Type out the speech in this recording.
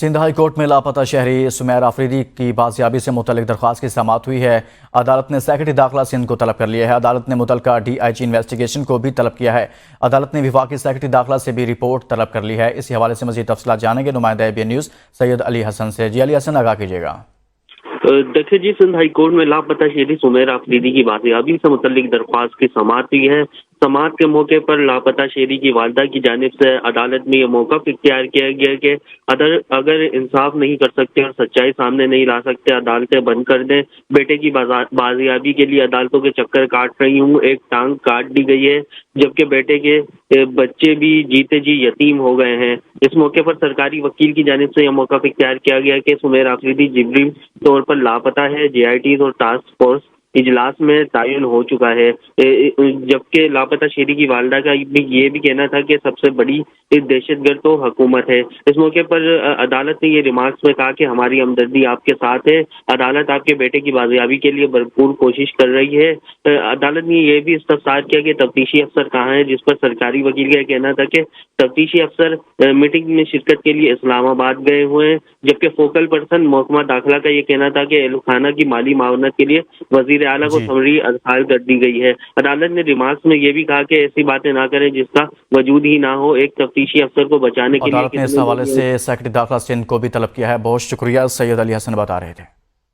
Sindh high court میں لاپتہ شہری سمیر آفریدی کی بازیابی سے متعلق درخواست کی سماعت ہوئی ہے۔ عدالت نے سیکرٹری داخلہ سندھ کو طلب کر لیا ہے۔ عدالت نے متعلقہ ڈی آئی جی انویسٹیگیشن کو بھی طلب کیا ہے۔ عدالت نے وفاقی سیکرٹری داخلہ سے بھی رپورٹ طلب کر لی ہے۔ اسی حوالے سے مزید تفصیلات جانیں گے نمائندہ ABN نیوز سید علی حسن سے۔ جی علی حسن، آگاہ کیجیے گا۔ دیکھیے جی، سندھ ہائی کورٹ میں لاپتہ شہری سمیر آفریدی کی بازیابی سے متعلق درخواست کی سماعت ہوئی ہے۔ سماعت کے موقع پر لاپتہ شہری کی والدہ کی جانب سے عدالت میں یہ موقف اختیار کیا گیا کہ اگر انصاف نہیں کر سکتے اور سچائی سامنے نہیں لا سکتے، عدالتیں بند کر دیں۔ بیٹے کی بازیابی کے لیے عدالتوں کے چکر کاٹ رہی ہوں، ایک ٹانگ کاٹ دی گئی ہے، جبکہ بیٹے کے بچے بھی جیتے جی یتیم ہو گئے ہیں۔ اس موقع پر سرکاری وکیل کی جانب سے یہ موقف اختیار کیا گیا کہ سمیر آفریدی جبری طور پر لاپتہ ہے۔ JITs اور ٹاسک فورس اجلاس میں تعین ہو چکا ہے، جبکہ لاپتہ شہری کی والدہ کا یہ بھی کہنا تھا کہ سب سے بڑی دہشت گرد تو حکومت ہے۔ اس موقع پر عدالت نے یہ ریمارکس میں کہا کہ ہماری ہمدردی آپ کے ساتھ ہے، عدالت آپ کے بیٹے کی بازیابی کے لیے بھرپور کوشش کر رہی ہے۔ عدالت نے یہ بھی استفسار کیا کہ تفتیشی افسر کہاں ہیں، جس پر سرکاری وکیل کا کہنا تھا کہ تفتیشی افسر میٹنگ میں شرکت کے لیے اسلام آباد گئے ہوئے ہیں، جبکہ فوکل پرسن محکمہ داخلہ کا یہ کہنا تھا کہ اہل خانہ کی مالی معاونت کے لیے وزیر اعلیٰ کو سمری ارسال کر دی گئی ہے۔ عدالت نے ریمارکس میں یہ بھی کہا کہ ایسی باتیں نہ کریں جس کا وجود ہی نہ ہو۔ ایک تفتیشی افسر کو بچانے کے لیے عدالت نے اس حوالے سے سیکرٹری داخلہ سندھ کو بھی طلب کیا ہے۔ بہت شکریہ، سید علی حسن بتا رہے تھے۔